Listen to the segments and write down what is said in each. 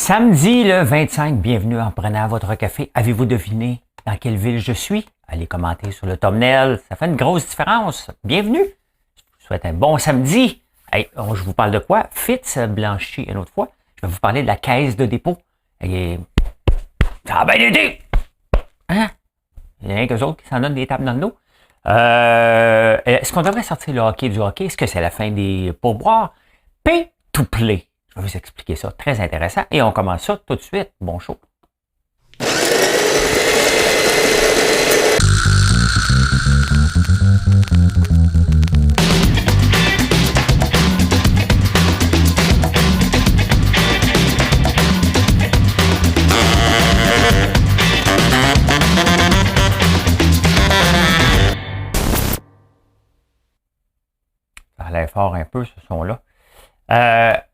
Samedi le 25, bienvenue en prenant votre café. Avez-vous deviné dans quelle ville je suis? Allez commenter sur le thumbnail, ça fait une grosse différence. Bienvenue! Je vous souhaite un bon samedi. Hey, je vous parle de quoi? Fitz Blanchy, une autre fois. Je vais vous parler de la caisse de dépôt. Et ça a bien été! Hein? Il y en a qu'eux autres qui s'en donnent des tapes dans le dos. Est-ce qu'on devrait sortir le hockey du hockey? Est-ce que c'est la fin des pourboires? Pay to play. Je vais vous expliquer ça. Très intéressant. Et on commence ça tout de suite. Bon show. Ça a l'air fort un peu, ce son-là.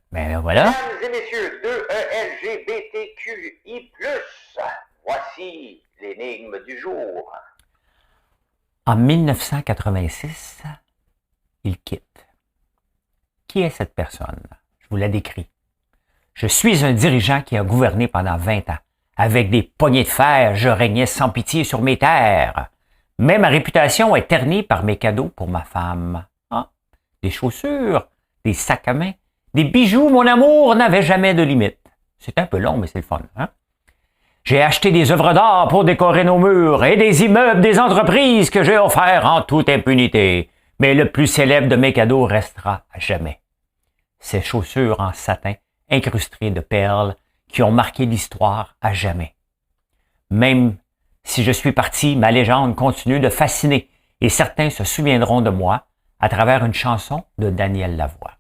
Ben voilà. Mesdames et messieurs de LGBTQI+, voici l'énigme du jour. En 1986, il quitte. Qui est cette personne? Je vous la décris. Je suis un dirigeant qui a gouverné pendant 20 ans. Avec des poignées de fer, je régnais sans pitié sur mes terres. Mais ma réputation est ternie par mes cadeaux pour ma femme. Ah, des chaussures, des sacs à main, des bijoux, mon amour n'avait jamais de limite. C'est un peu long, mais c'est le fun, hein? J'ai acheté des œuvres d'art pour décorer nos murs et des immeubles des entreprises que j'ai offerts en toute impunité. Mais le plus célèbre de mes cadeaux restera à jamais. Ces chaussures en satin incrustées de perles qui ont marqué l'histoire à jamais. Même si je suis parti, ma légende continue de fasciner et certains se souviendront de moi à travers une chanson de Daniel Lavoie.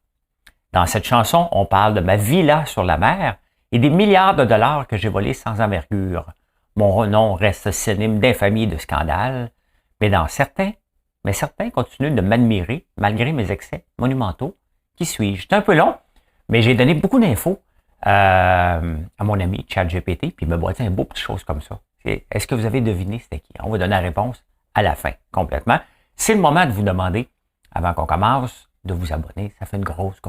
Dans cette chanson, on parle de ma villa sur la mer et des milliards de dollars que j'ai volés sans envergure. Mon nom reste synonyme d'infamie et de scandale, mais certains continuent de m'admirer malgré mes excès monumentaux. Qui suis-je? C'est un peu long, mais j'ai donné beaucoup d'infos à mon ami ChatGPT, puis il m'a boité un beau petit chose comme ça. Est-ce que vous avez deviné c'était qui? On va donner la réponse à la fin, complètement. C'est le moment de vous demander, avant qu'on commence, de vous abonner. Ça fait une grosse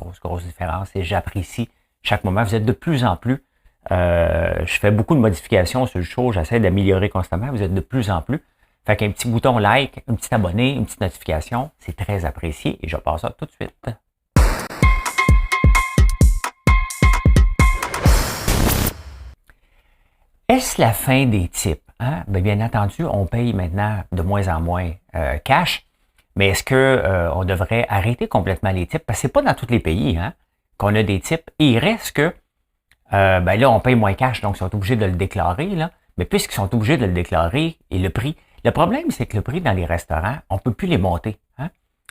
différence et j'apprécie chaque moment. Vous êtes de plus en plus. Je fais beaucoup de modifications sur le show. J'essaie d'améliorer constamment. Vous êtes de plus en plus. Fait qu'un petit bouton like, un petit abonné, une petite notification, c'est très apprécié et je passe ça tout de suite. Est-ce la fin des tips? Hein? Bien entendu, on paye maintenant de moins en moins cash. Mais est-ce qu'on devrait arrêter complètement les tips? Parce que c'est pas dans tous les pays qu'on a des tips. Et il reste que, là, on paye moins cash, donc ils sont obligés de le déclarer. Là. Mais puisqu'ils sont obligés de le déclarer, et le prix, le problème, c'est que le prix dans les restaurants, on ne peut plus les monter. Hein?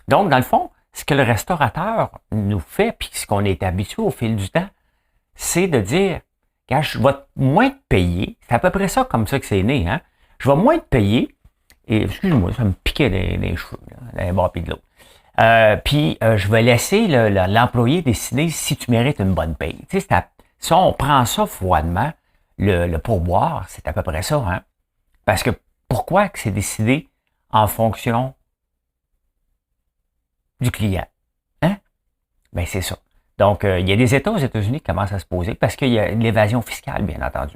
Donc, dans le fond, ce que le restaurateur nous fait, puis ce qu'on est habitué au fil du temps, c'est de dire, quand je vais moins te payer, c'est à peu près ça comme ça que c'est né. Hein? Je vais moins te payer, et excuse-moi, ça me piquait les cheveux, d'un bord puis de l'autre. Je vais laisser l'employé décider si tu mérites une bonne paye. Tu sais, si on prend ça froidement, le pourboire, c'est à peu près ça. Hein? Parce que pourquoi que c'est décidé en fonction du client? Hein? Ben c'est ça. Donc, il y a des États aux États-Unis qui commencent à se poser parce qu'il y a de l'évasion fiscale, bien entendu.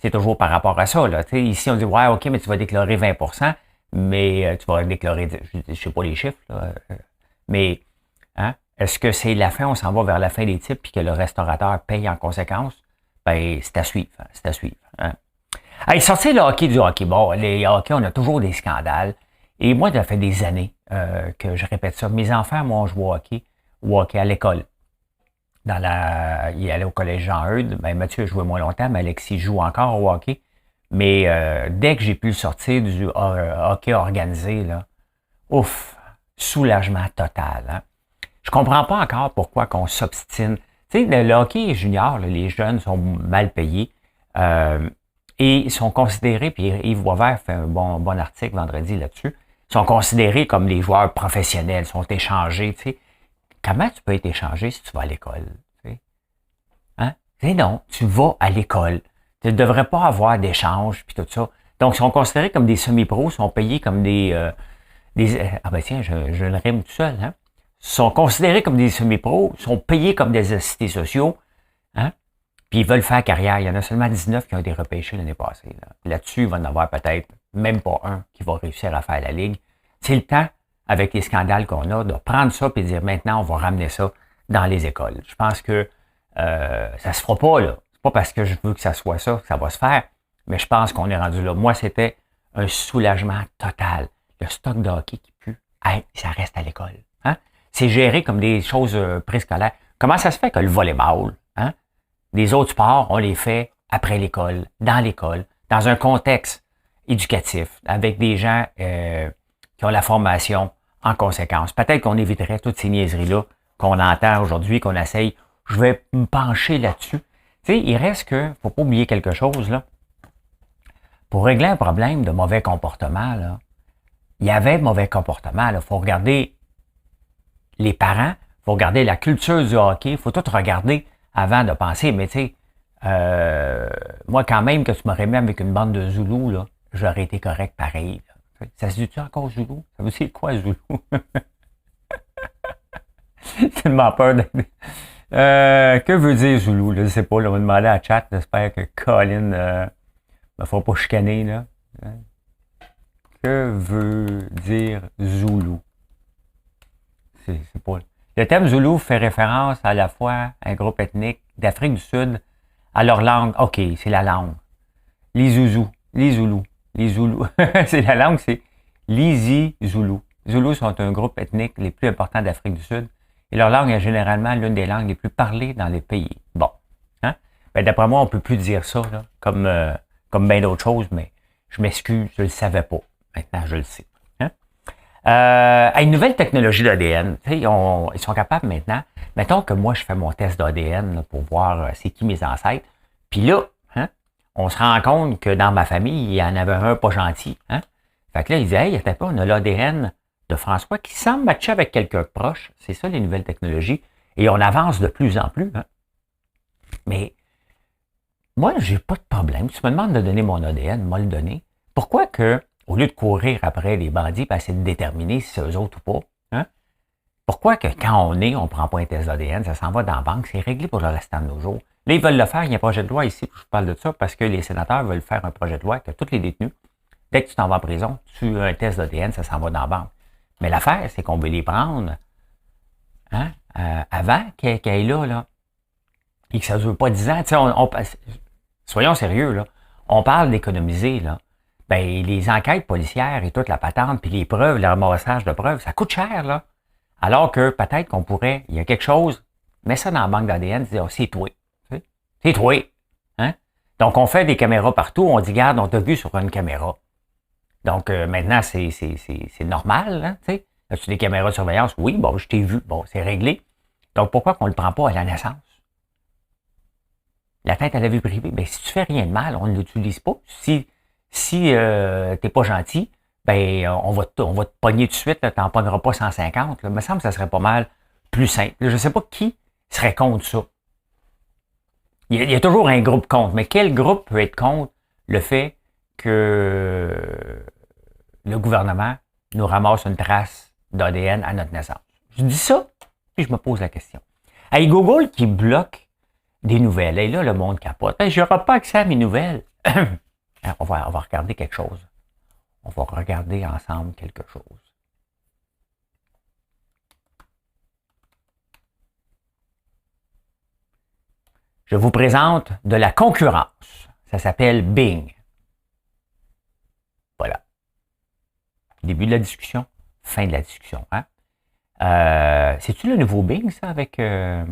C'est toujours par rapport à ça. Là. Ici, on dit, ouais, OK, mais tu vas déclarer 20%, mais tu vas déclarer, je sais pas les chiffres, là, mais est-ce que c'est la fin, on s'en va vers la fin des types puis que le restaurateur paye en conséquence? Ben, c'est à suivre. C'est à suivre. Hein. Allez, sortir le hockey du hockey. Bon, les hockey, on a toujours des scandales. Et moi, ça fait des années que je répète ça. Mes enfants, moi, on joue au hockey à l'école. Il allait au collège Jean-Eudes. Ben, Mathieu a joué moins longtemps, mais Alexis joue encore au hockey. Mais dès que j'ai pu le sortir du hockey organisé, là, ouf, soulagement total. Hein? Je comprends pas encore pourquoi qu'on s'obstine. Tu sais, le hockey junior, là, les jeunes sont mal payés et ils sont considérés, puis Yves Boisvert fait un bon article vendredi là-dessus, sont considérés comme des joueurs professionnels, sont échangés, tu sais. Comment tu peux être échangé si tu vas à l'école? Tu sais? Hein? C'est non, tu vas à l'école. Tu ne devrais pas avoir d'échange puis tout ça. Donc, ils sont considérés comme des semi-pros, sont payés comme des ah ben tiens, je le rime tout seul, hein? Sont considérés comme des semi-pros, sont payés comme des assistés sociaux, hein? puis ils veulent faire carrière. Il y en a seulement 19 qui ont été repêchés l'année passée. Là-dessus, il va y en avoir peut-être même pas un qui va réussir à faire la Ligue. C'est le temps, avec les scandales qu'on a, de prendre ça et de dire maintenant, on va ramener ça dans les écoles. Je pense que ça se fera pas, là. C'est pas parce que je veux que ça soit ça que ça va se faire, mais je pense qu'on est rendu là. Moi, c'était un soulagement total. Le stock de hockey qui pue, hey, ça reste à l'école. Hein? C'est géré comme des choses préscolaires. Comment ça se fait que le volleyball, hein? Les autres sports, on les fait après l'école, dans un contexte éducatif, avec des gens qui ont la formation en conséquence. Peut-être qu'on éviterait toutes ces niaiseries-là qu'on entend aujourd'hui, qu'on essaye. Je vais me pencher là-dessus. Tu sais, il reste que, faut pas oublier quelque chose, là. Pour régler un problème de mauvais comportement, là, il y avait mauvais comportement. Il faut regarder les parents, il faut regarder la culture du hockey, il faut tout regarder avant de penser. Mais tu sais, moi, quand même, que tu m'aurais mis avec une bande de Zoulous, là, j'aurais été correct pareil. Là. Ça se dit-tu encore Zoulou? Ça veut dire quoi, Zoulou? J'ai tellement peur de... que veut dire Zoulou? Là? Je sais pas, là, on va demander à chat. J'espère que Colin me fera pas chicaner. Là. Que veut dire Zoulou? C'est pas... Le terme Zoulou fait référence à la fois à un groupe ethnique d'Afrique du Sud, à leur langue. OK, c'est la langue. Les Zouzous, les Zoulous, les Zoulous. C'est la langue, c'est l'Izi Zoulou. Les Zoulous sont un groupe ethnique les plus importants d'Afrique du Sud. Et leur langue est généralement l'une des langues les plus parlées dans les pays. Bon. Hein? Ben, d'après moi, on peut plus dire ça, là, comme bien d'autres choses, mais je m'excuse, je le savais pas. Maintenant, je le sais. Hein? Une nouvelle technologie d'ADN. Ils sont capables maintenant. Mettons que moi, je fais mon test d'ADN pour voir c'est qui mes ancêtres. Puis là, hein, on se rend compte que dans ma famille, il y en avait un pas gentil. Hein? Fait que là, il dit, hey, attends pas, on a l'ADN de François qui semble matcher avec quelqu'un de proche. C'est ça, les nouvelles technologies. Et on avance de plus en plus. Hein? Mais moi, j'ai pas de problème. Tu me demandes de donner mon ADN, moi le donner. Pourquoi que, au lieu de courir après les bandits et essayer de déterminer si c'est eux autres ou pas, hein? Pourquoi que quand on est, on prend pas un test d'ADN, ça s'en va dans la banque, c'est réglé pour le restant de nos jours. Là, ils veulent le faire, il y a un projet de loi ici, je parle de ça, parce que les sénateurs veulent faire un projet de loi que tous les détenus, dès que tu t'en vas en prison, tu as un test d'ADN, ça s'en va dans la banque. Mais l'affaire, c'est qu'on veut les prendre hein, avant qu'elle est là, et que ça ne dure pas 10 ans. Soyons sérieux, là. On parle d'économiser, là. Ben, les enquêtes policières et toute la patente, puis les preuves, le ramassage de preuves, ça coûte cher, là. Alors que peut-être qu'on pourrait, il y a quelque chose, mets ça dans la banque d'ADN, dire, oh, c'est toi. C'est toi. Hein? Donc, on fait des caméras partout, on dit, regarde, on t'a vu sur une caméra. Donc, maintenant, c'est normal, hein, tu sais. As-tu des caméras de surveillance? Oui, bon, je t'ai vu. Bon, c'est réglé. Donc, pourquoi qu'on ne le prend pas à la naissance? La tête à la vie privée, bien, si tu fais rien de mal, on ne l'utilise pas. Si t'es pas gentil, ben, on va te pogner tout de suite, t'en pogneras pas 150. Là. Il me semble que ça serait pas mal plus simple. Je ne sais pas qui serait contre ça. Il y a toujours un groupe contre, mais quel groupe peut être contre le fait que le gouvernement nous ramasse une trace d'ADN à notre naissance? Je dis ça, puis je me pose la question. Hey, Google qui bloque des nouvelles. Et là, le monde capote. Hey, je n'aurai pas accès à mes nouvelles. on va regarder quelque chose. On va regarder ensemble quelque chose. Je vous présente de la concurrence. Ça s'appelle Bing. Voilà. Début de la discussion, fin de la discussion. Hein? C'est-tu le nouveau Bing, ça, avec... Hein?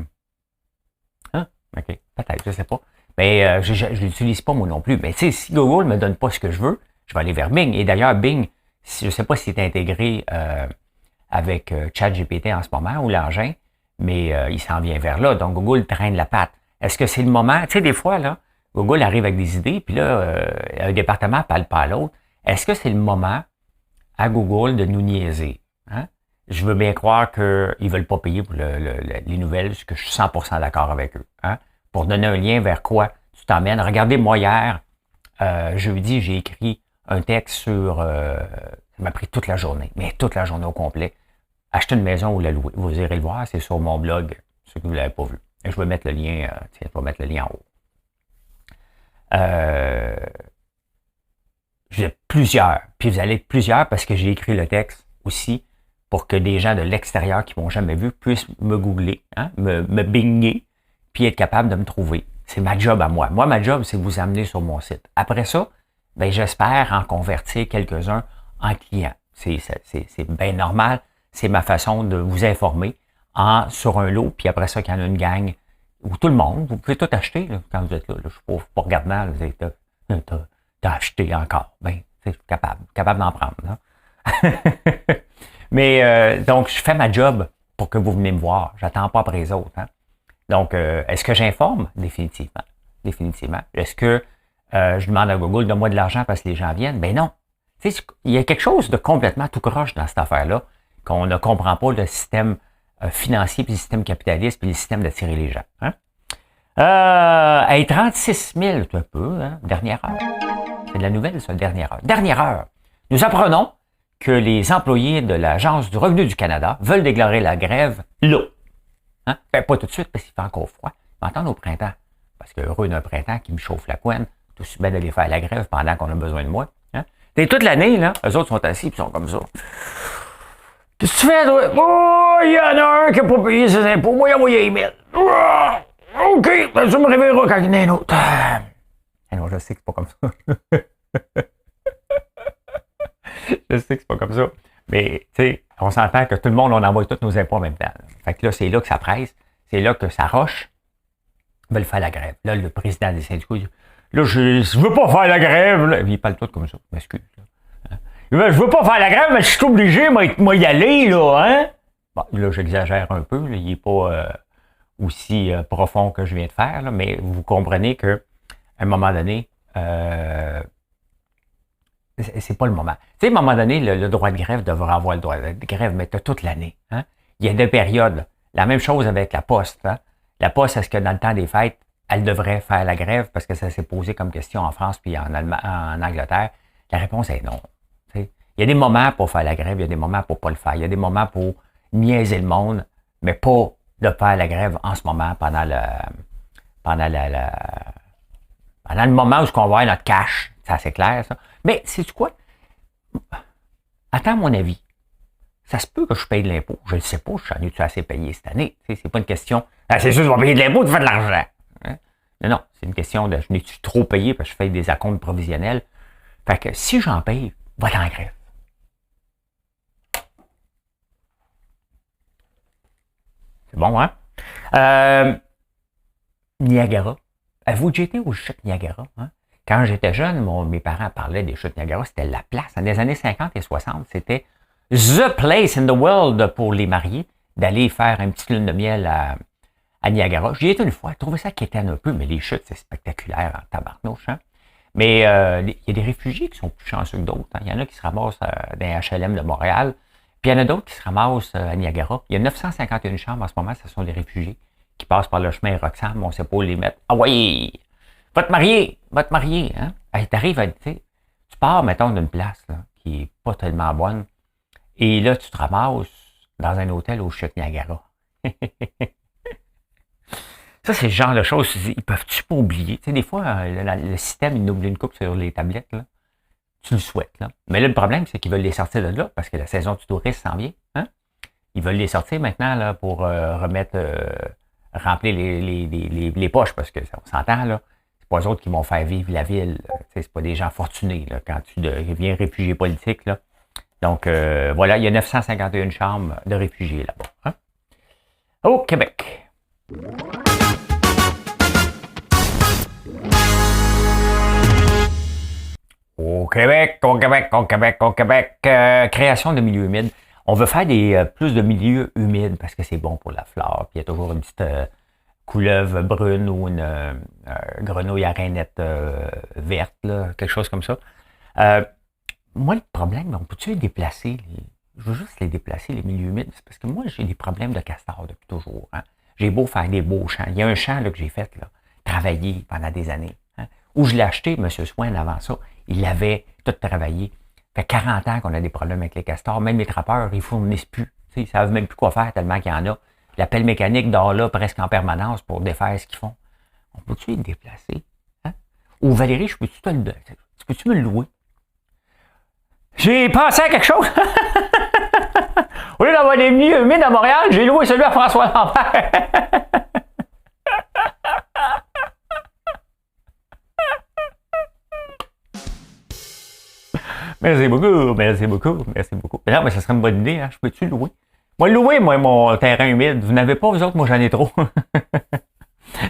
OK, peut-être, je ne sais pas. Mais je ne l'utilise pas, moi non plus. Mais tu sais, si Google ne me donne pas ce que je veux, je vais aller vers Bing. Et d'ailleurs, Bing, je ne sais pas s'il est intégré avec ChatGPT en ce moment ou l'engin, mais il s'en vient vers là. Donc, Google traîne la patte. Est-ce que c'est le moment? Tu sais, des fois, là, Google arrive avec des idées, puis là, un département parle pas à l'autre. Est-ce que c'est le moment à Google de nous niaiser? Hein? Je veux bien croire qu'ils ne veulent pas payer pour les nouvelles, parce que je suis 100% d'accord avec eux. Hein? Pour donner un lien vers quoi tu t'emmènes. Regardez, moi, hier, jeudi, j'ai écrit un texte sur... ça m'a pris toute la journée, mais toute la journée au complet. Acheter une maison ou la louer. Vous irez le voir, c'est sur mon blog, ceux que vous ne l'avez pas vu. Et je vais mettre le lien, tiens, je vais mettre le lien en haut. Plusieurs. Puis vous allez être plusieurs parce que j'ai écrit le texte aussi pour que des gens de l'extérieur qui m'ont jamais vu puissent me googler, hein, me bigner, puis être capable de me trouver. C'est ma job à moi. Moi, ma job, c'est de vous amener sur mon site. Après ça, ben, j'espère en convertir quelques-uns en clients. C'est bien normal. C'est ma façon de vous informer sur un lot, puis après ça, qu'il y en a une gang, ou tout le monde, vous pouvez tout acheter là, quand vous êtes là. Je ne suis pas regardant, vous êtes t'as acheté encore. Ben, je suis capable d'en prendre. Là. Mais donc, je fais ma job pour que vous venez me voir. J'attends pas après les autres. Hein. Donc, est-ce que j'informe? Définitivement. Définitivement. Est-ce que je demande à Google, donne-moi de l'argent parce que les gens viennent? Ben non. Tu sais, il y a quelque chose de complètement tout croche dans cette affaire-là, qu'on ne comprend pas le système financier, puis le système capitaliste, puis le système d'attirer les gens. Hein? 36 000, un peu, hein? Dernière heure. C'est de la nouvelle, ça, dernière heure. Dernière heure. Nous apprenons que les employés de l'Agence du revenu du Canada veulent déclarer la grève là. Hein? Ben, pas tout de suite parce qu'il fait encore froid. Mais attendre au printemps. Parce que heureux d'un printemps qui me chauffe la couenne, tout aussi bien d'aller faire la grève pendant qu'on a besoin de moi. Hein? Et toute l'année, là, eux autres sont assis et sont comme ça. Qu'est-ce que tu fais, toi? Oh, il y en a un qui n'a pas payé ses impôts. Moi, il a envoyé un email. OK, ben, tu me réveilleras quand il y en a un autre. Alors, je sais que c'est pas comme ça. Je sais que c'est pas comme ça. Mais, tu sais, on s'entend que tout le monde, on envoie tous nos impôts en même temps. Fait que là, c'est là que ça presse. C'est là que ça roche. Ils veulent faire la grève. Là, le président des syndicats, il dit, là, je veux pas faire la grève. Là. Il parle tout comme ça. Je m'excuse. Je veux pas faire la grève, mais je suis obligé, moi, y aller, là, hein? Bon, là, j'exagère un peu. Là, il n'est pas aussi profond que je viens de faire, là, mais vous comprenez que à un moment donné, c'est pas le moment. Tu sais, à un moment donné, le droit de grève devrait avoir le droit de grève, mais t'as toute l'année. Hein? Il y a des périodes. La même chose avec la Poste. Hein? La Poste, est-ce que dans le temps des fêtes, elle devrait faire la grève parce que ça s'est posé comme question en France puis en Angleterre? La réponse est non. T'sais. Il y a des moments pour faire la grève, il y a des moments pour pas le faire. Il y a des moments pour niaiser le monde, mais pas de faire la grève en ce moment pendant le moment où on va avoir notre cash. Ça, c'est clair, ça. Mais, sais-tu quoi? Attends mon avis. Ça se peut que je paye de l'impôt. Je ne sais pas, j'en ai-tu assez payé cette année? C'est pas une question. Ah, c'est sûr, je vais payer de l'impôt, tu fais de l'argent. Hein? Non, c'est une question de je n'ai-tu trop payé parce que je fais des acomptes provisionnels. Fait que si j'en paye, va en grève. C'est bon, hein? Niagara. Avez-vous déjà été aux chutes Niagara? Hein? Quand j'étais jeune, mes parents parlaient des chutes Niagara, c'était la place. Dans les années 50 et 60, c'était the place in the world pour les mariés d'aller faire une petite lune de miel à Niagara. J'y étais une fois, je trouvais ça quétaine un peu, mais les chutes, c'est spectaculaire en tabarnouche. Hein? Mais il y a des réfugiés qui sont plus chanceux que d'autres. Hein? Il y en a qui se ramassent dans les HLM de Montréal, puis il y en a d'autres qui se ramassent à Niagara. Il y a 951 chambres en ce moment, ce sont des réfugiés qui passent par le chemin Roxham, on ne sait pas où les mettre. Ah oui! Va te marier, hein? Hey, t'arrives tu pars, mettons, d'une place là, qui est pas tellement bonne, et là, tu te ramasses dans un hôtel au chute Niagara. Ça, c'est le genre de choses, ils peuvent-tu pas oublier? Tu sais, des fois, le système, il oublie une coupe sur les tablettes, là. Tu le souhaites, là. Mais là, le problème, c'est qu'ils veulent les sortir de là, parce que la saison du tourisme s'en vient, hein? Ils veulent les sortir maintenant, là, pour remplir les poches, parce que on s'entend, là. C'est pas eux autres qui vont faire vivre la ville. C'est pas des gens fortunés, là, quand tu deviens réfugié politique, là. Donc, voilà, il y a 951 chambres de réfugiés là-bas. Hein? Au Québec. Au Québec. Création de milieux humides. On veut faire plus de milieux humides parce que c'est bon pour la flore. Puis il y a toujours une petite couleuvre brune ou une grenouille à rainette verte, là, quelque chose comme ça. Moi, le problème, on peut-tu les déplacer? Je veux juste les déplacer, les milieux humides. C'est parce que moi, j'ai des problèmes de castor depuis toujours. Hein? J'ai beau faire des beaux champs. Il y a un champ là, que j'ai fait, là, travailler pendant des années. Hein? Où je l'ai acheté, M. Swain, avant ça, il l'avait tout travaillé. Ça fait 40 ans qu'on a des problèmes avec les castors. Même les trappeurs, ils ne fournissent plus. Ils ne savent même plus quoi faire tellement qu'il y en a. La pelle mécanique dort là presque en permanence pour défaire ce qu'ils font. On peut-tu les déplacer? Hein? Ou Valérie, peux-tu me le louer? J'ai pensé à quelque chose. Au lieu d'avoir des nuits humides à Montréal, j'ai loué celui à François Lambert. Merci beaucoup, merci beaucoup, merci beaucoup. Non, mais ça serait une bonne idée, hein? Je peux-tu le louer? Moi, louer, moi, mon terrain humide. Vous n'avez pas, vous autres, moi, j'en ai trop.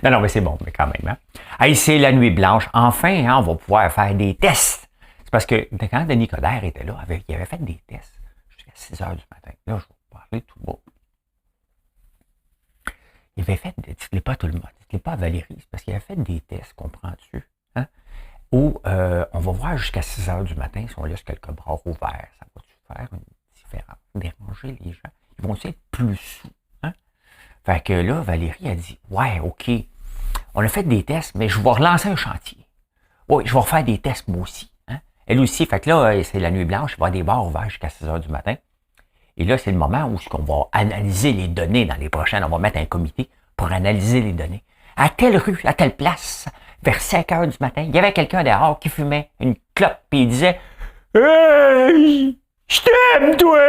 Non, mais c'est bon, mais quand même. Hein? Hey, c'est la nuit blanche. Enfin, hein, on va pouvoir faire des tests. C'est parce que quand Denis Coderre était là, il avait fait des tests jusqu'à 6 heures du matin. Là, je vais vous parler tout beau. Il avait fait, dites-le pas à tout le monde, dites-le pas à Valérie, c'est parce qu'il avait fait des tests, comprends-tu? Hein? Où on va voir jusqu'à 6 heures du matin si on laisse quelques bras ouverts. Ça va-tu faire une différence? Déranger les gens? Ils vont être plus sous. Hein? Fait que là, Valérie a dit, ouais, OK, on a fait des tests, mais je vais relancer un chantier. Oui, je vais refaire des tests moi aussi. Hein? Elle aussi, fait que là, c'est la nuit blanche, il va y avoir des bars ouverts jusqu'à 6 heures du matin. Et là, c'est le moment où on va analyser les données dans les prochaines. On va mettre un comité pour analyser les données. À telle rue, à telle place, vers 5 heures du matin, il y avait quelqu'un dehors qui fumait une clope et il disait « Hey, je t'aime, toi! »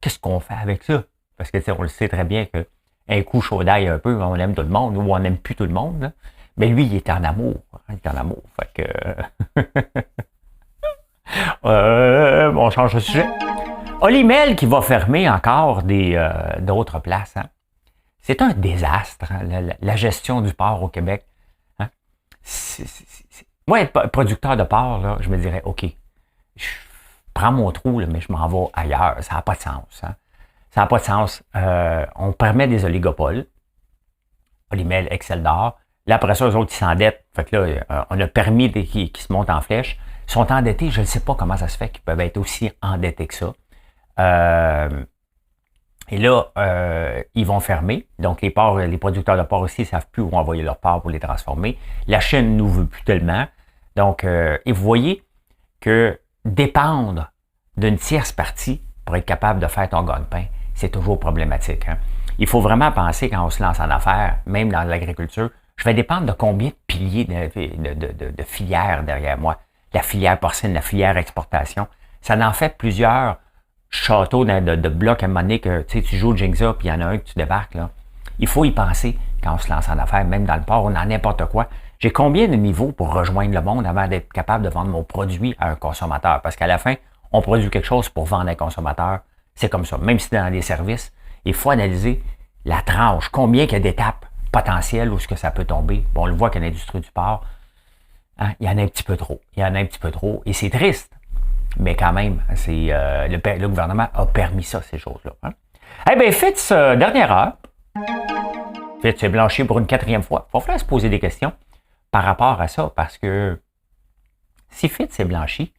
Qu'est-ce qu'on fait avec ça? Parce que on le sait très bien qu'un coup chaud d'ail un peu, on aime tout le monde, ou on n'aime plus tout le monde. Là. Mais lui, il est en amour. Il est en amour. Fait que... on change de sujet. Olimel qui va fermer encore d'autres places. Hein? C'est un désastre, hein, la gestion du porc au Québec. Hein? Moi, être producteur de porc, là, je me dirais, OK, je prends mon trou, là, mais je m'en vais ailleurs. Ça n'a pas de sens. Hein? Ça n'a pas de sens. On permet des oligopoles. Olimel, Excel d'or. Là, après ça, eux autres, ils s'endettent. Fait que là, on a permis qu'ils se montent en flèche. Ils sont endettés. Je ne sais pas comment ça se fait qu'ils peuvent être aussi endettés que ça. Et là, ils vont fermer. Donc, les producteurs de porc aussi ne savent plus où envoyer leur porc pour les transformer. La Chine ne nous veut plus tellement. Donc, et vous voyez que dépendre d'une tierce partie pour être capable de faire ton gagne-pain, c'est toujours problématique. Hein? Il faut vraiment penser quand on se lance en affaires, même dans l'agriculture, je vais dépendre de combien de piliers de filières derrière moi. La filière porcine, la filière exportation. Ça en fait plusieurs châteaux de blocs à un moment donné que tu joues au Jenga puis il y en a un que tu débarques. Là. Il faut y penser quand on se lance en affaires, même dans le port ou dans n'importe quoi. J'ai combien de niveaux pour rejoindre le monde avant d'être capable de vendre mon produit à un consommateur? Parce qu'à la fin, on produit quelque chose pour vendre à un consommateur. C'est comme ça. Même si c'est dans les services, il faut analyser la tranche. Combien il y a d'étapes potentielles où ce que ça peut tomber? Bon, on le voit qu'à l'industrie du porc, hein, il y en a un petit peu trop. Il y en a un petit peu trop. Et c'est triste. Mais quand même, c'est le gouvernement a permis ça, ces choses-là. Hein? Eh bien, Fitz, dernière heure. Fitz est blanchi pour une 4e fois. Il va falloir se poser des questions par rapport à ça, parce que si Fitz est blanchi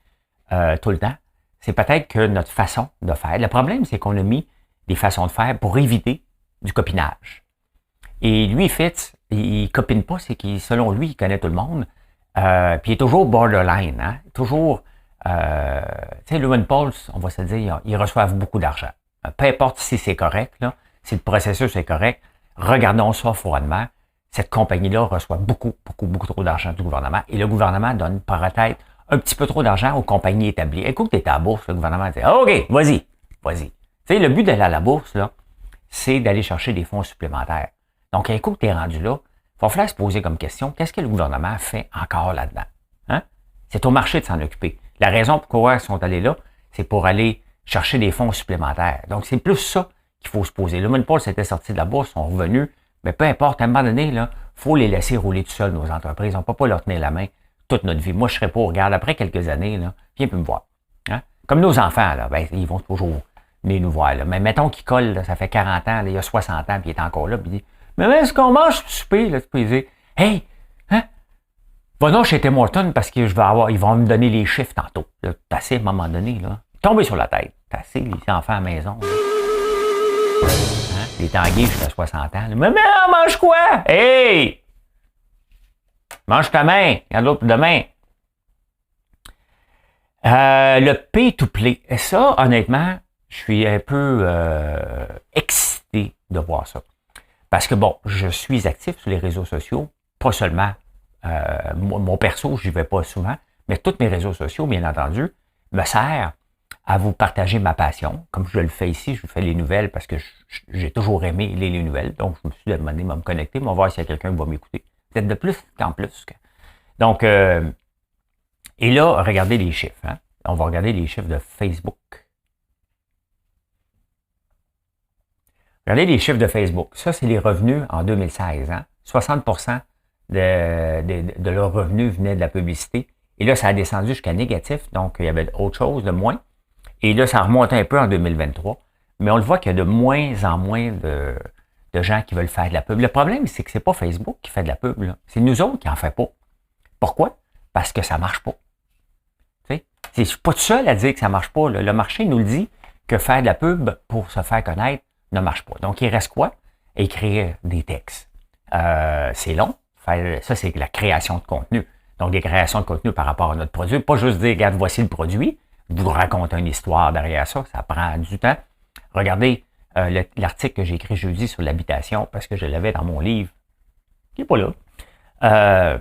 tout le temps, c'est peut-être que notre façon de faire. Le problème, c'est qu'on a mis des façons de faire pour éviter du copinage. Et lui, Fitz, il copine pas, c'est qu'il, selon lui, il connaît tout le monde. Puis il est toujours borderline, hein? Toujours... tu sais, Logan Pauls, on va se dire, ils reçoivent beaucoup d'argent. Peu importe si c'est correct, là, si le processus est correct, regardons ça froidement. Cette compagnie-là reçoit beaucoup trop d'argent du gouvernement et le gouvernement donne peut-être un petit peu trop d'argent aux compagnies établies. Écoute, tu es à la bourse, le gouvernement dit OK, vas-y. Tu sais, le but d'aller à la bourse, là, c'est d'aller chercher des fonds supplémentaires. Donc, un coup que tu es rendu là, il va falloir se poser comme question, qu'est-ce que le gouvernement fait encore là-dedans? Hein? C'est au marché de s'en occuper. La raison pourquoi ils sont allés là, c'est pour aller chercher des fonds supplémentaires. Donc, c'est plus ça qu'il faut se poser. Le Paul s'était sorti de la bourse, sont revenus, mais peu importe, à un moment donné, il faut les laisser rouler tout seuls, nos entreprises. On ne peut pas leur tenir la main toute notre vie. Moi, je ne serais pas, regarde, après quelques années, là, viens plus me voir. Hein? Comme nos enfants, là, ben, ils vont toujours venir nous voir. Là. Mais mettons qu'ils collent, là, ça fait 40 ans, là, il y a 60 ans, puis il est encore là, puis il dit, mais est-ce qu'on mange ce souper? Là, tu peux dire, hey, hein? Va donc chez Tim Hortons parce que ils vont me donner les chiffres tantôt. Là, assez à un moment donné, là. Tomber sur la tête. Assez les enfants à la maison. Hein? Les tanguis jusqu'à 60 ans. Là. Mais on mange quoi? Hey! Mange ta main. Regarde l'autre demain. Le pay-to-play. Et ça, honnêtement, je suis un peu excité de voir ça. Parce que bon, je suis actif sur les réseaux sociaux, pas seulement Mon perso, je n'y vais pas souvent, mais tous mes réseaux sociaux, bien entendu, me servent à vous partager ma passion. Comme je le fais ici, je vous fais les nouvelles parce que j'ai toujours aimé les nouvelles. Donc, je me suis demandé de me connecter, on va voir s'il y a quelqu'un qui va m'écouter. Peut-être de plus qu'en plus. Donc, et là, regardez les chiffres. Hein? On va regarder les chiffres de Facebook. Regardez les chiffres de Facebook. Ça, c'est les revenus en 2016. Hein? 60% de leurs revenus venaient de la publicité. Et là, ça a descendu jusqu'à négatif. Donc, il y avait autre chose de moins. Et là, ça remonte un peu en 2023. Mais on le voit qu'il y a de moins en moins de gens qui veulent faire de la pub. Le problème, c'est que c'est pas Facebook qui fait de la pub. Là. C'est nous autres qui en fait pas. Pourquoi? Parce que ça marche pas. Je ne suis pas tout seul à dire que ça ne marche pas. Là. Le marché nous le dit que faire de la pub pour se faire connaître ne marche pas. Donc, il reste quoi? Écrire des textes. C'est long. Ça, c'est la création de contenu. Donc, des créations de contenu par rapport à notre produit. Pas juste dire, regarde, voici le produit. Vous racontez une histoire derrière ça. Ça prend du temps. Regardez l'article que j'ai écrit jeudi sur l'habitation parce que je l'avais dans mon livre qui n'est pas là.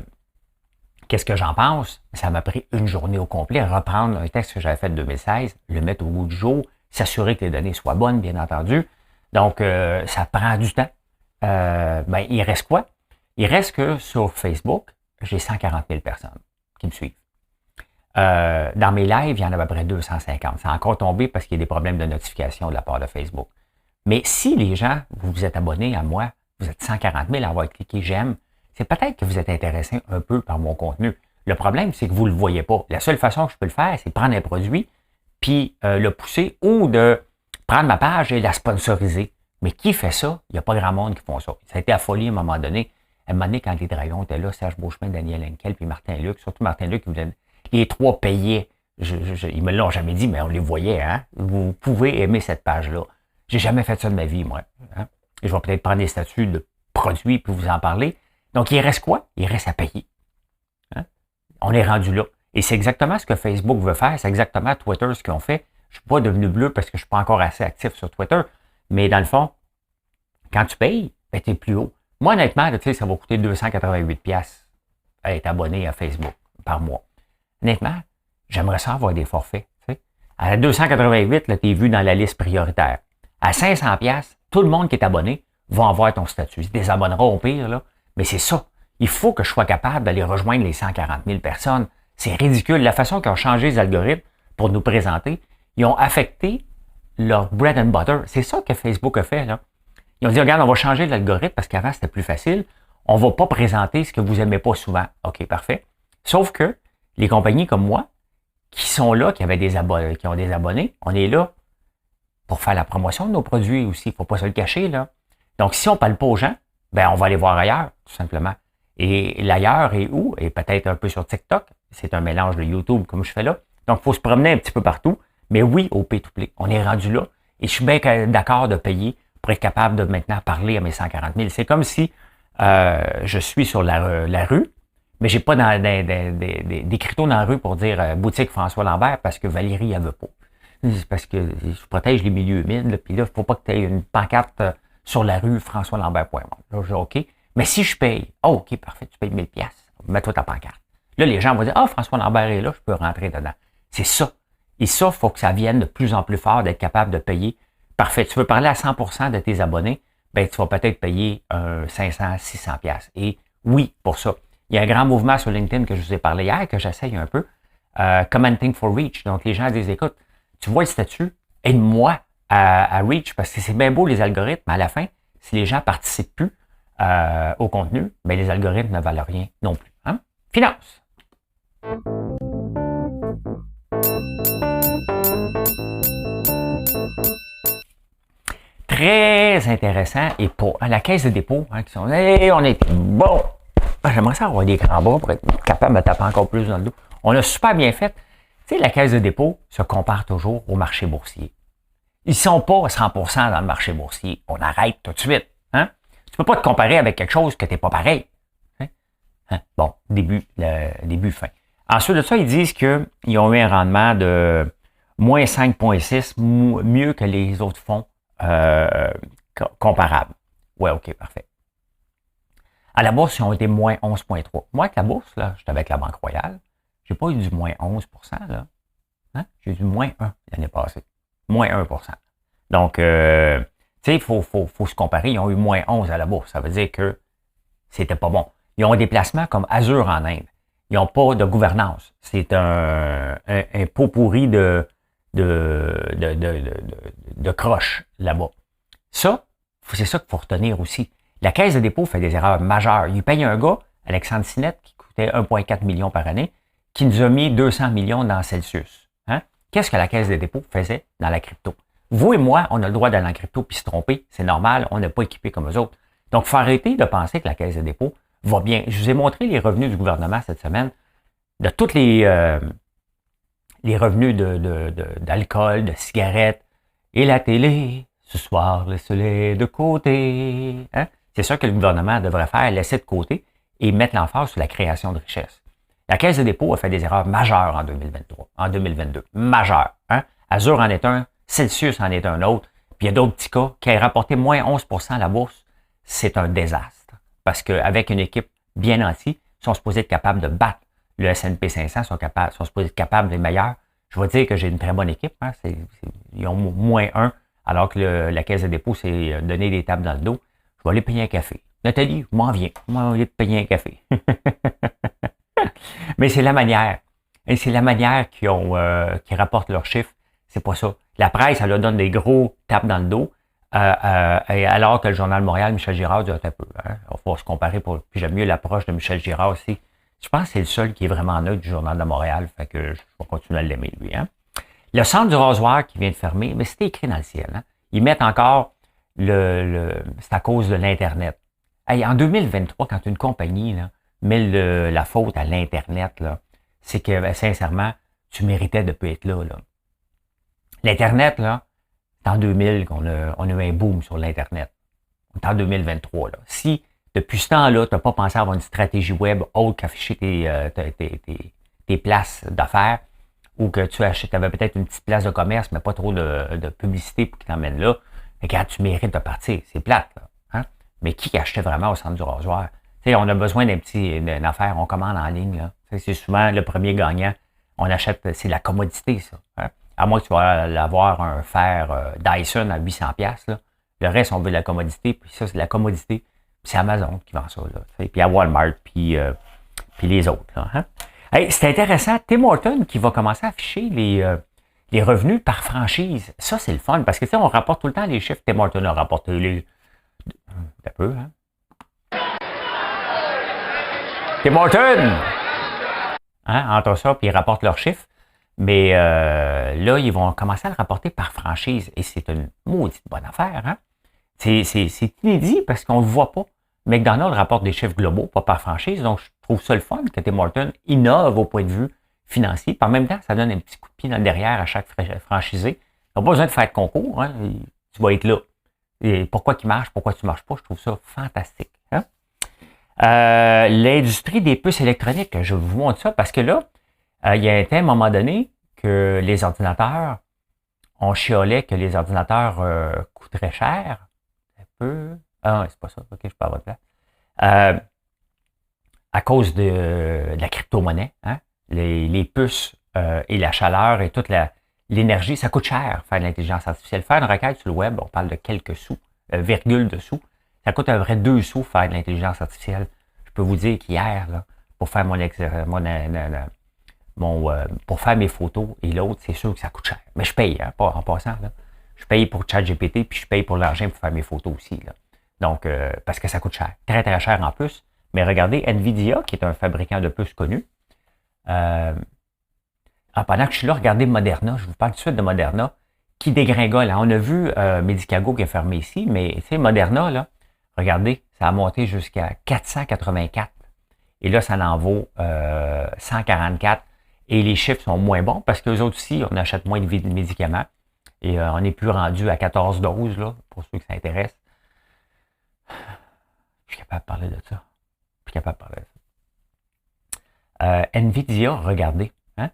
Qu'est-ce que j'en pense? Ça m'a pris une journée au complet à reprendre un texte que j'avais fait en 2016, le mettre au goût du jour, s'assurer que les données soient bonnes, bien entendu. Donc, ça prend du temps. Il reste quoi? Il reste que sur Facebook, j'ai 140 000 personnes qui me suivent. Dans mes lives, il y en a à peu près 250. Ça a encore tombé parce qu'il y a des problèmes de notification de la part de Facebook. Mais si les gens, vous vous êtes abonnés à moi, vous êtes 140 000 à avoir cliqué « j'aime », c'est peut-être que vous êtes intéressé un peu par mon contenu. Le problème, c'est que vous ne le voyez pas. La seule façon que je peux le faire, c'est de prendre un produit, puis le pousser, ou de prendre ma page et la sponsoriser. Mais qui fait ça? Il n'y a pas grand monde qui font ça. Ça a été affolé à un moment donné. À un moment donné, quand les Dragons étaient là, Serge Beauchemin, Daniel Henkel, puis Martin Luc, surtout Martin Luc, les trois payaient. Ils me l'ont jamais dit, mais on les voyait. Hein? Vous pouvez aimer cette page-là. J'ai jamais fait ça de ma vie, moi. Hein? Et je vais peut-être prendre des statuts de produits puis vous en parler. Donc, il reste quoi? Il reste à payer. Hein? On est rendu là. Et c'est exactement ce que Facebook veut faire. C'est exactement Twitter ce qu'ils ont fait. Je ne suis pas devenu bleu parce que je ne suis pas encore assez actif sur Twitter. Mais dans le fond, quand tu payes, ben, tu es plus haut. Moi, honnêtement, tu sais, ça va coûter 288$ à être abonné à Facebook par mois. Honnêtement, j'aimerais ça avoir des forfaits. Tu sais. À 288, tu es vu dans la liste prioritaire. À 500$, tout le monde qui est abonné va avoir ton statut. Ils désabonneront au pire, là. Mais c'est ça. Il faut que je sois capable d'aller rejoindre les 140 000 personnes. C'est ridicule. La façon qu'ils ont changé les algorithmes pour nous présenter, ils ont affecté leur bread and butter. C'est ça que Facebook a fait, là. Ils ont dit, regarde, on va changer l'algorithme parce qu'avant, c'était plus facile. On ne va pas présenter ce que vous n'aimez pas souvent. OK, parfait. Sauf que les compagnies comme moi, qui sont là, qui ont des abonnés, on est là pour faire la promotion de nos produits aussi. Il ne faut pas se le cacher, là. Donc, si on ne parle pas aux gens, ben on va aller voir ailleurs, tout simplement. Et l'ailleurs est où? Et peut-être un peu sur TikTok. C'est un mélange de YouTube comme je fais là. Donc, il faut se promener un petit peu partout. Mais oui, au pay-to-play. On est rendu là. Et je suis bien d'accord de payer pour être capable de maintenant parler à mes 140 000. C'est comme si je suis sur la rue, mais j'ai pas des criteaux dans la rue pour dire boutique François Lambert parce que Valérie, elle veut pas. C'est parce que je protège les milieux humides. Là, puis là, il ne faut pas que tu aies une pancarte sur la rue François Lambert. Là, je dis OK. Mais si je paye, OK, parfait, tu payes 1000$. Mets-toi ta pancarte. Là, les gens vont dire, François Lambert est là, je peux rentrer dedans. C'est ça. Et ça, il faut que ça vienne de plus en plus fort d'être capable de payer. Parfait. Tu veux parler à 100% de tes abonnés, ben, tu vas peut-être payer 500, 600$. Et oui, pour ça. Il y a un grand mouvement sur LinkedIn que je vous ai parlé hier, que j'essaye un peu. Commenting for Reach. Donc, les gens disent, écoute, tu vois le statut, aide-moi à Reach, parce que c'est bien beau les algorithmes, mais à la fin, si les gens participent plus au contenu, ben les algorithmes ne valent rien non plus. Hein? Finance. Très intéressant et pour la caisse de dépôt, hein, qui sont, hey, on est bon. J'aimerais ça avoir des grands bras pour être capable de me taper encore plus dans le dos. On a super bien fait. Tu sais, la caisse de dépôt se compare toujours au marché boursier. Ils ne sont pas à 100% dans le marché boursier. On arrête tout de suite. Hein? Tu ne peux pas te comparer avec quelque chose que tu n'es pas pareil. Hein? Bon, début, fin. Ensuite de ça, ils disent qu'ils ont eu un rendement de moins 5,6, mieux que les autres fonds comparables. Ouais, OK, parfait. À la bourse, ils ont été moins 11,3. Moi, avec la bourse, là, j'étais avec la Banque Royale, j'ai pas eu du moins 11%, là. Hein? J'ai eu du moins 1 l'année passée. Moins 1%. Donc, tu sais, il faut se comparer. Ils ont eu moins 11 à la bourse. Ça veut dire que c'était pas bon. Ils ont des placements comme Azure en Inde. Ils n'ont pas de gouvernance. C'est un pot pourri de croche là-bas. Ça, c'est ça qu'il faut retenir aussi. La Caisse de dépôt fait des erreurs majeures. Il paye un gars, Alexandre Sinette, qui coûtait 1,4 million par année, qui nous a mis 200 millions dans Celsius. Hein? Qu'est-ce que la Caisse de dépôt faisait dans la crypto? Vous et moi, on a le droit d'aller en crypto puis se tromper. C'est normal, on n'est pas équipé comme eux autres. Donc, il faut arrêter de penser que la Caisse de dépôt va bien. Je vous ai montré les revenus du gouvernement cette semaine, de tous les revenus d'alcool, de cigarettes, et la télé, ce soir, laissez-les de côté. Hein? C'est ça que le gouvernement devrait faire, laisser de côté et mettre l'emphase sur la création de richesse. La Caisse de dépôt a fait des erreurs majeures en 2023, en 2022. Majeures. Hein? Azure en est un, Celsius en est un autre, puis il y a d'autres petits cas qui ont rapporté moins 11% à la bourse. C'est un désastre. Parce qu'avec une équipe bien nantie, ils sont supposés être capables de battre le S&P 500, sont supposés être capables des meilleurs. Je vais dire que j'ai une très bonne équipe. Hein? Ils ont moins 1, alors que la Caisse de dépôt s'est donné des tables dans le dos. Je vais aller payer un café. Nathalie, je m'en viens. Je vais aller payer un café. Mais c'est la manière. Et c'est la manière qui rapportent leurs chiffres. C'est pas ça. La presse, elle leur donne des gros tapes dans le dos. Alors que le Journal de Montréal, Michel Girard, dit un peu. Hein? On va se comparer. Puis j'aime mieux l'approche de Michel Girard aussi. Je pense que c'est le seul qui est vraiment neutre du Journal de Montréal. Fait que je vais continuer à l'aimer, lui. Hein? Le centre du rasoir qui vient de fermer, mais c'était écrit dans le ciel. Hein? Ils mettent encore c'est à cause de l'Internet. Hey, en 2023, quand une compagnie là, met la faute à l'Internet, là, c'est que, ben, sincèrement, tu méritais de ne pas être là. L'Internet, là, c'est en 2000 qu'on a eu un boom sur l'Internet. On est en 2023. Là. Si, depuis ce temps-là, tu n'as pas pensé à avoir une stratégie web autre qu'afficher tes places d'affaires, ou que tu avais peut-être une petite place de commerce, mais pas trop de publicité pour qu'il t'emmène là, et quand tu mérites de partir, c'est plate. Là, hein? Mais qui achetait vraiment au centre du rasoir? T'sais, on a besoin d'une affaire, on commande en ligne. Là. C'est souvent le premier gagnant. On achète, c'est la commodité, ça. Hein? À moins que tu vas avoir un fer Dyson à 800$. Là. Le reste, on veut de la commodité, puis ça, c'est de la commodité. Puis c'est Amazon qui vend ça. Là, puis à Walmart, puis les autres. Là, hein? Hey, c'est intéressant. Tim Hortons qui va commencer à afficher les revenus par franchise. Ça, c'est le fun, parce que tu sais, on rapporte tout le temps les chiffres. Tim Hortons a rapporté les... Un peu, hein? Tim Hortons! Hein, entre ça, puis ils rapportent leurs chiffres. Mais là, ils vont commencer à le rapporter par franchise. Et c'est une maudite bonne affaire. Hein? C'est inédit parce qu'on ne le voit pas. McDonald's rapporte des chiffres globaux, pas par franchise. Donc, je trouve ça le fun que Tim Hortons innove au point de vue financier. Puis en même temps, ça donne un petit coup de pied dans le derrière à chaque franchisé. Tu n'as pas besoin de faire de concours. Hein? Tu vas être là. Et pourquoi tu marches, pourquoi tu ne marches pas, je trouve ça fantastique. Hein? L'industrie des puces électroniques, je vous montre ça parce que là, il y a un moment donné que les ordinateurs, on chiolait que les ordinateurs coûteraient cher. Un peu. Ah, c'est pas ça. OK, je parle à votre place. À cause de la crypto-monnaie, hein? Les puces et la chaleur et toute l'énergie, ça coûte cher faire de l'intelligence artificielle. Faire une requête sur le web, on parle de quelques sous, virgule de sous. Ça coûte un vrai 2 sous faire de l'intelligence artificielle. Je peux vous dire qu'hier, là, pour faire pour faire mes photos et l'autre, c'est sûr que ça coûte cher. Mais je paye, hein, pas en passant. Là. Je paye pour ChatGPT, puis je paye pour l'argent pour faire mes photos aussi. Là. Donc, parce que ça coûte cher. Très, très cher en plus. Mais regardez, NVIDIA, qui est un fabricant de puces connu, pendant que je suis là, regardez Moderna. Je vous parle tout de suite de Moderna, qui dégringole. Là, on a vu Medicago qui est fermé ici, mais tu sais, Moderna, là, regardez, ça a monté jusqu'à 484. Et là, ça en vaut 144. Et les chiffres sont moins bons parce qu'eux autres aussi, on achète moins de médicaments. Et on n'est plus rendu à 14 doses, là, pour ceux que ça intéresse. Je suis capable de parler de ça. NVIDIA, regardez, hein,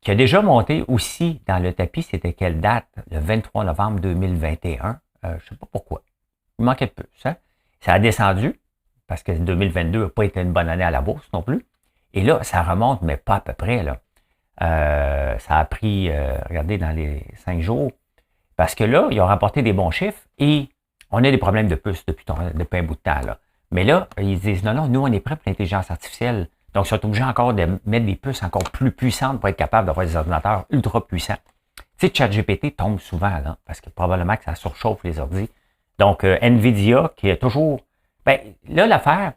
qui a déjà monté aussi dans le tapis, c'était quelle date? Le 23 novembre 2021. Je ne sais pas pourquoi. Il manquait de puces. Hein? Ça a descendu. parce que 2022 n'a pas été une bonne année à la bourse non plus. Et là, ça remonte, mais pas à peu près. Là. Ça a pris, regardez, dans les 5 jours, parce que là, ils ont rapporté des bons chiffres et on a des problèmes de puces depuis un bout de temps. Là. Mais là, ils disent, non, nous, on est prêts pour l'intelligence artificielle. Donc, ils sont obligés encore de mettre des puces encore plus puissantes pour être capable d'avoir des ordinateurs ultra puissants. Tu sais, ChatGPT tombe souvent, là, parce que probablement que ça surchauffe les ordi. Donc, NVIDIA, qui est toujours... Ben, là, l'affaire,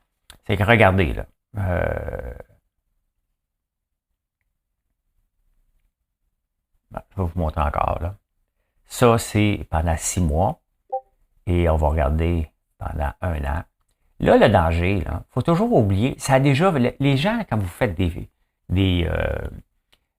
c'est que, regardez, là, je vais vous montrer encore, là. Ça, c'est pendant 6 mois. Et on va regarder pendant 1 an. Là, le danger, il faut toujours oublier, ça a déjà... Les gens, quand vous faites des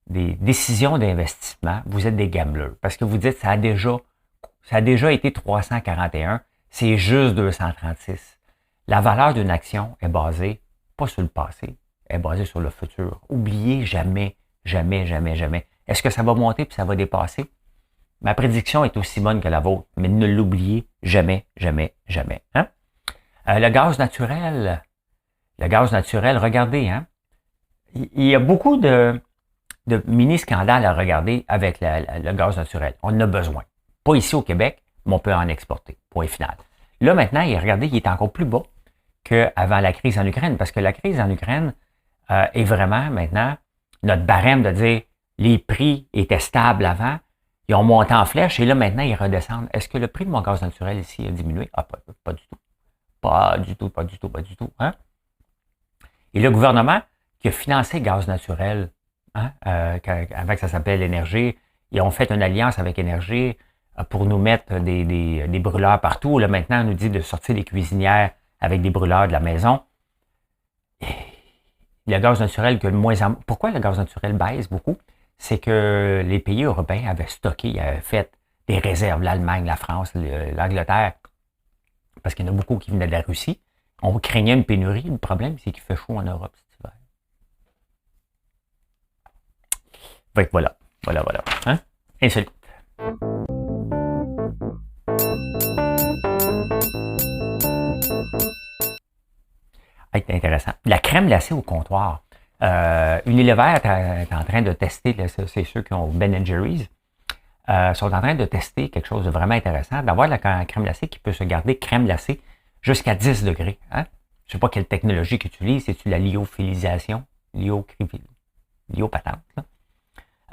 décisions d'investissement, vous êtes des gamblers. Parce que vous dites, ça a déjà été 341, c'est juste 236. La valeur d'une action est basée, pas sur le passé, elle est basée sur le futur. Oubliez jamais, jamais, jamais, jamais. Est-ce que ça va monter puis ça va dépasser? Ma prédiction est aussi bonne que la vôtre, mais ne l'oubliez jamais, jamais, jamais. Hein? Le gaz naturel, regardez, hein? Il y a beaucoup de mini-scandales à regarder avec le gaz naturel. On en a besoin. Pas ici au Québec, mais on peut en exporter. Point final. Là, maintenant, regardez, il est encore plus bas qu'avant la crise en Ukraine, parce que la crise en Ukraine est vraiment maintenant notre barème de dire les prix étaient stables avant, ils ont monté en flèche et là, maintenant, ils redescendent. Est-ce que le prix de mon gaz naturel ici a diminué? Ah, pas du tout. Pas du tout, pas du tout, pas du tout. Hein? Et le gouvernement qui a financé le gaz naturel, hein, avant que ça s'appelle Énergie, ils ont fait une alliance avec Énergie pour nous mettre des brûleurs partout. Là, maintenant, on nous dit de sortir les cuisinières avec des brûleurs de la maison. Et le gaz naturel, pourquoi le gaz naturel baisse beaucoup? C'est que les pays européens avaient stocké, ils avaient fait des réserves, l'Allemagne, la France, l'Angleterre, parce qu'il y en a beaucoup qui venaient de la Russie. On craignait une pénurie. Le problème, c'est qu'il fait chaud en Europe cet hiver. Fait que voilà. Hein? Insolite. C'est intéressant. La crème glacée au comptoir. Unilever est en train de tester, c'est ceux qui ont Ben Jerry's, sont en train de tester quelque chose de vraiment intéressant, d'avoir la crème glacée qui peut se garder crème glacée jusqu'à 10 degrés. Hein? Je ne sais pas quelle technologie qu'ils utilisent, c'est-tu la lyophilisation, lyopatente.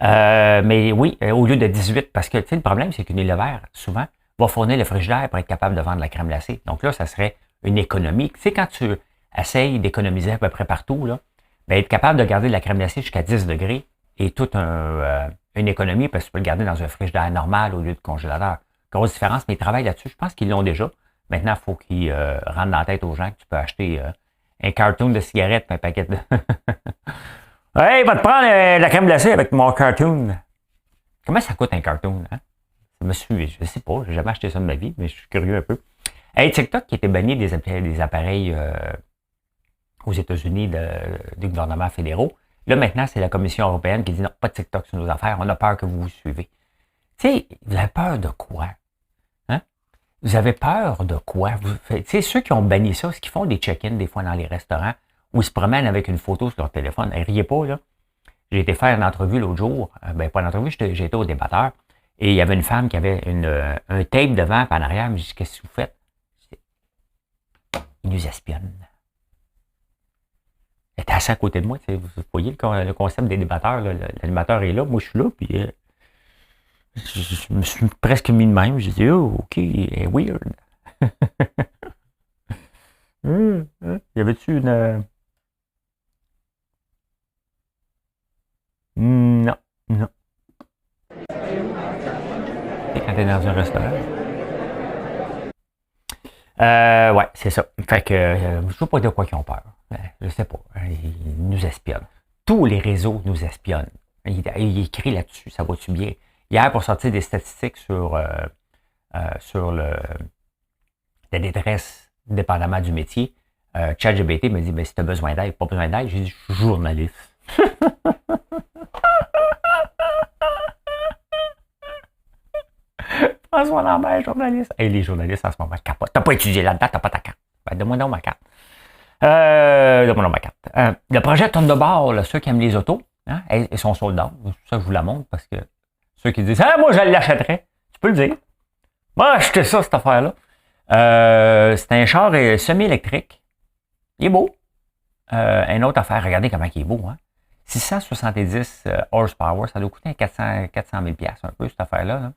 Mais oui, au lieu de 18, parce que le problème, c'est qu'Unilever, souvent, va fournir le frigidaire pour être capable de vendre la crème glacée. Donc là, ça serait une économie. Tu sais, quand tu essayes d'économiser à peu près partout, là, ben, être capable de garder la crème glacée jusqu'à 10 degrés est toute une économie parce que tu peux le garder dans un frigidaire normal au lieu de congélateur. Grosse différence, mais ils travaillent là-dessus. Je pense qu'ils l'ont déjà. Maintenant, il faut qu'ils rentrent dans la tête aux gens que tu peux acheter un carton de cigarettes et un paquet de... Hey, va te prendre la crème glacée avec mon cartoon. Comment ça coûte un cartoon? Hein? Je sais pas, j'ai jamais acheté ça de ma vie, mais je suis curieux un peu. Hey, TikTok qui était banni des appareils aux États-Unis des gouvernements fédéraux. Là, maintenant, c'est la Commission européenne qui dit non, pas de TikTok sur nos affaires, on a peur que vous suivez. Tu sais, vous avez peur de quoi? Hein? Vous avez peur de quoi? Tu sais, ceux qui ont banni ça, ce qu'ils font des check-ins des fois dans les restaurants, où ils se promènent avec une photo sur leur téléphone. Hey, riez pas, là. J'ai été faire une entrevue l'autre jour. Pas une entrevue, j'ai été au débatteur. Et il y avait une femme qui avait un tape devant et en arrière. Je me dis, qu'est-ce que vous faites? Ils nous espionnent. Elle était assis à côté de moi. Vous voyez le concept des débatteurs. L'animateur est là, moi je suis là. Puis je me suis presque mis de même. J'ai dit, oh, OK, elle est weird. Y avait-tu une... Non. Et quand t'es dans un restaurant. Ouais, c'est ça. Fait que je ne sais pas de quoi ils ont peur. Je sais pas. Ils nous espionnent. Tous les réseaux nous espionnent. Il écrit là-dessus, ça va-tu bien? Hier, pour sortir des statistiques sur la détresse, dépendamment du métier, ChatGPT me dit, ben, si tu as besoin d'aide, pas besoin d'aide, j'ai dit, je suis journaliste. François Lambert, journaliste. Hey, les journalistes en ce moment capotent. T'as pas étudié là-dedans, t'as pas ta carte. Ben, donne-moi donc ma carte. Mon ma carte. Le projet Thunderball, ceux qui aiment les autos, hein, ils sont soldats. Ça, je vous la montre parce que ceux qui disent « Ah, moi, je l'achèterais », tu peux le dire. Moi, acheter ça, cette affaire-là. C'est un char semi-électrique. Il est beau. Une autre affaire, regardez comment il est beau. Hein? 670 horsepower, ça doit coûter 400 000 $, un peu, cette affaire-là. Là.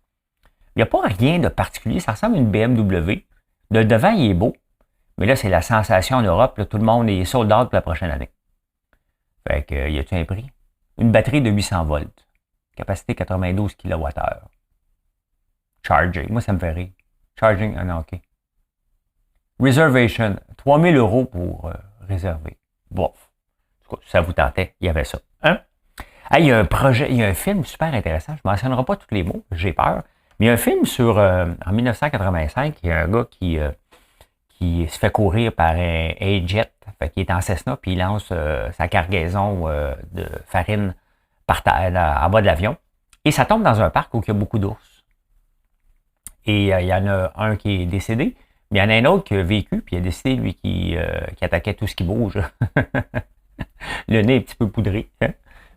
Il n'y a pas rien de particulier. Ça ressemble à une BMW. De devant, il est beau. Mais là, c'est la sensation en Europe. Là, tout le monde est sold out pour la prochaine année. Fait que, y a-tu un prix? Une batterie de 800 volts. Capacité 92 kWh. Charging. Moi, ça me fait rire. Charging, ah non, OK. Reservation. 3000 € pour réserver. Bof. Ça vous tentait, il y avait ça. Hein? Il y a un projet, il y a un film super intéressant. Je ne mentionnerai pas tous les mots, j'ai peur. Mais il y a un film sur, en 1985, il y a un gars qui se fait courir par un jet, fait qu'il est en Cessna, puis il lance sa cargaison de farine par en bas de l'avion. Et ça tombe dans un parc où il y a beaucoup d'ours. Et il y en a un qui est décédé, mais il y en a un autre qui a vécu, puis il a décidé, lui, qui attaquait tout ce qui bouge. Le nez est un petit peu poudré. Hein?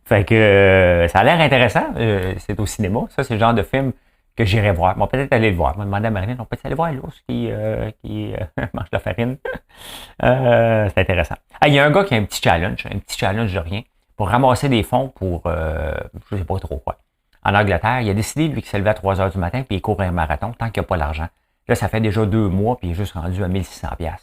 Fait que ça a l'air intéressant. C'est au cinéma. Ça, c'est le genre de film que j'irai voir. Bon, peut-être aller le voir. Je me demandais à Marilyn, on peut aller voir l'ours qui mange de la farine. C'est intéressant. Il y a un gars qui a un petit challenge de rien, pour ramasser des fonds pour, je ne sais pas trop quoi. En Angleterre, il a décidé, lui, qu'il s'est levé à 3 heures du matin, puis il court un marathon, tant qu'il n'y a pas l'argent. Là, ça fait déjà 2 mois, puis il est juste rendu à 1600 $.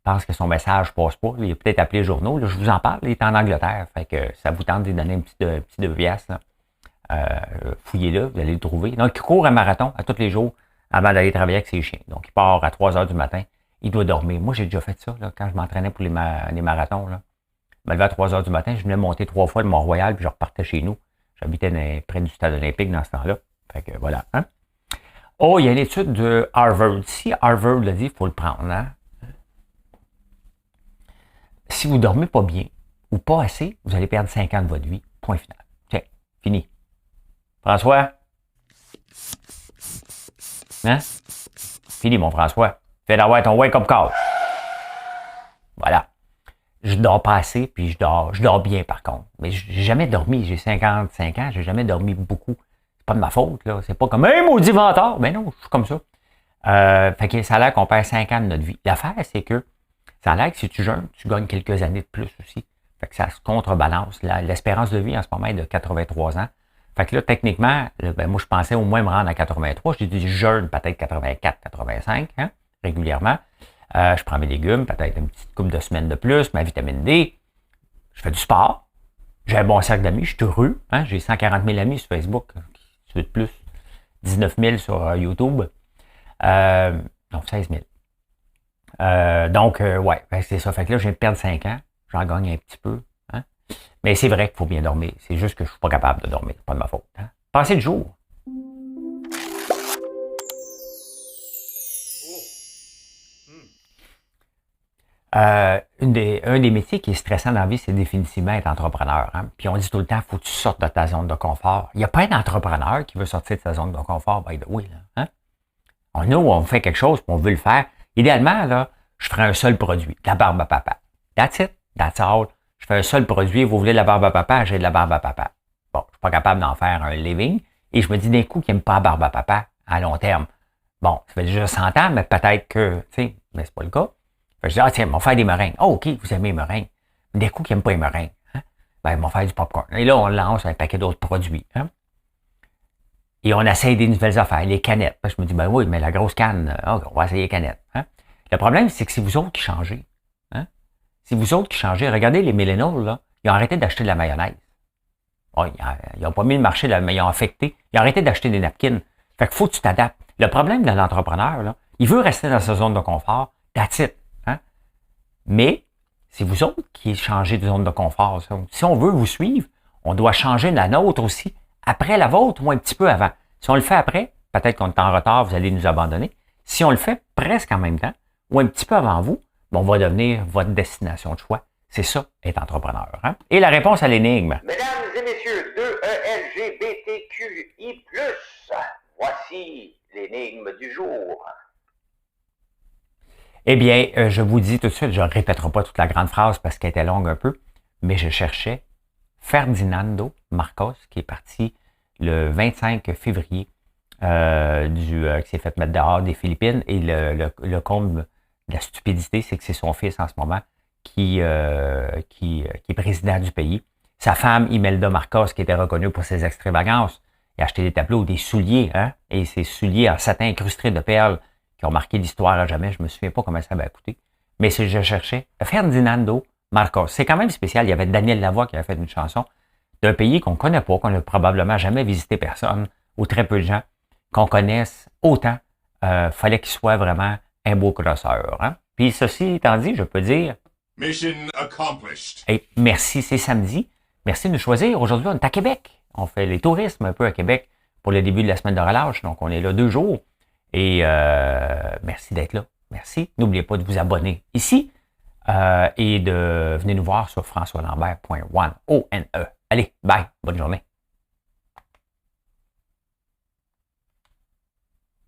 Je pense que son message passe pas. Il a peut-être appelé les journaux. Là, je vous en parle, il est en Angleterre. Fait que ça vous tente de lui donner un petit 2 $. Fouillez-le, vous allez le trouver. Donc, il court un marathon à tous les jours avant d'aller travailler avec ses chiens. Donc, il part à 3 heures du matin. Il doit dormir. Moi, j'ai déjà fait ça là, quand je m'entraînais pour les marathons. Là. Je me levais à 3 heures du matin. Je venais monter 3 fois le Mont-Royal, puis je repartais chez nous. J'habitais près du stade olympique dans ce temps-là. Fait que voilà. Hein? Oh, il y a une étude de Harvard. Si Harvard l'a dit, il faut le prendre. Hein? Si vous ne dormez pas bien ou pas assez, vous allez perdre 5 ans de votre vie. Point final. Tiens, fini. François? Hein? Fini, mon François. Fais d'avoir ton wake-up call. Voilà. Je dors pas assez, puis je dors bien par contre. Mais j'ai jamais dormi. J'ai 55 ans, j'ai jamais dormi beaucoup. C'est pas de ma faute, là. C'est pas comme un maudit ventard. Ben non, je suis comme ça. Fait que ça a l'air qu'on perd 5 ans de notre vie. L'affaire, c'est que ça a l'air que si tu jeûnes, tu gagnes quelques années de plus aussi. Fait que ça se contrebalance. L'espérance de vie en ce moment est de 83 ans. Fait que là, techniquement, ben moi, je pensais au moins me rendre à 83. J'ai dit, je jeûne peut-être 84, 85, hein, régulièrement. Je prends mes légumes, peut-être une petite couple de semaines de plus, ma vitamine D. Je fais du sport. J'ai un bon cercle d'amis, je suis heureux. Hein, j'ai 140 000 amis sur Facebook. Tu veux de plus? 19 000 sur YouTube. Non, 16 000. Ouais, c'est ça. Fait que là, je viens de perdre 5 ans. J'en gagne un petit peu. Hein? Mais c'est vrai qu'il faut bien dormir. C'est juste que je ne suis pas capable de dormir. C'est pas de ma faute. Hein? Passez le jour. Un des métiers qui est stressant dans la vie, c'est définitivement être entrepreneur. Hein? Puis on dit tout le temps, il faut que tu sortes de ta zone de confort. Il n'y a pas un entrepreneur qui veut sortir de sa zone de confort, by the way. Là, hein? Nous, on fait quelque chose, puis on veut le faire. Idéalement, là, je ferais un seul produit, de la barbe à papa. That's it, that's all. Je fais un seul produit, vous voulez de la barbe à papa, j'ai de la barbe à papa. Bon, je suis pas capable d'en faire un living. Et je me dis d'un coup qu'il n'aime pas la barbe à papa à long terme. Bon, ça fait déjà 100 ans, mais peut-être que, tu sais, mais c'est pas le cas. Fait que je dis, tiens, on va faire des meringues. Oh, OK, vous aimez les meringues. Mais d'un coup, qui n'aime pas les meringues. Hein? Ben, on va faire du popcorn. Et là, on lance un paquet d'autres produits. Hein? Et on essaye des nouvelles affaires, les canettes. Je me dis, ben oui, mais la grosse canne, on va essayer les canettes. Hein? Le problème, c'est que c'est vous autres qui changez. Hein? C'est vous autres qui changez. Regardez les millennials, là, ils ont arrêté d'acheter de la mayonnaise. Oh, ils n'ont pas mis le marché, mais ils ont affecté. Ils ont arrêté d'acheter des napkins. Fait qu'il faut que tu t'adaptes. Le problème de l'entrepreneur, là, il veut rester dans sa zone de confort. That's it. Hein? Mais c'est vous autres qui changez de zone de confort. Ça. Si on veut vous suivre, on doit changer la nôtre aussi. Après la vôtre ou un petit peu avant. Si on le fait après, peut-être qu'on est en retard, vous allez nous abandonner. Si on le fait presque en même temps ou un petit peu avant vous, on va devenir votre destination de choix. C'est ça, être entrepreneur. Hein? Et la réponse à l'énigme. Mesdames et messieurs, 2ELGBTQI+, voici l'énigme du jour. Eh bien, je vous dis tout de suite, je ne répéterai pas toute la grande phrase parce qu'elle était longue un peu, mais je cherchais Ferdinando Marcos, qui est parti le 25 février, qui s'est fait mettre dehors des Philippines. Et le comble de la stupidité, c'est que c'est son fils en ce moment qui est président du pays. Sa femme, Imelda Marcos, qui était reconnue pour ses extravagances, a acheté des tableaux, des souliers, hein, et ces souliers en satin incrustés de perles qui ont marqué l'histoire à jamais. Je me souviens pas comment ça va coûter. Mais si je cherchais Ferdinando Marcos. C'est quand même spécial. Il y avait Daniel Lavoie qui avait fait une chanson d'un pays qu'on ne connaît pas, qu'on n'a probablement jamais visité personne, ou très peu de gens, qu'on connaisse autant. Fallait qu'il soit vraiment un beau crosseur. Hein? Puis ceci étant dit, je peux dire... Mission accomplished. Hey, merci, c'est samedi. Merci de nous choisir. Aujourd'hui, on est à Québec. On fait les tourismes un peu à Québec pour le début de la semaine de relâche. Donc, on est là 2 jours. Et merci d'être là. Merci. N'oubliez pas de vous abonner ici et de venir nous voir sur françoislambert.one. O-N-E. Allez, bye. Bonne journée.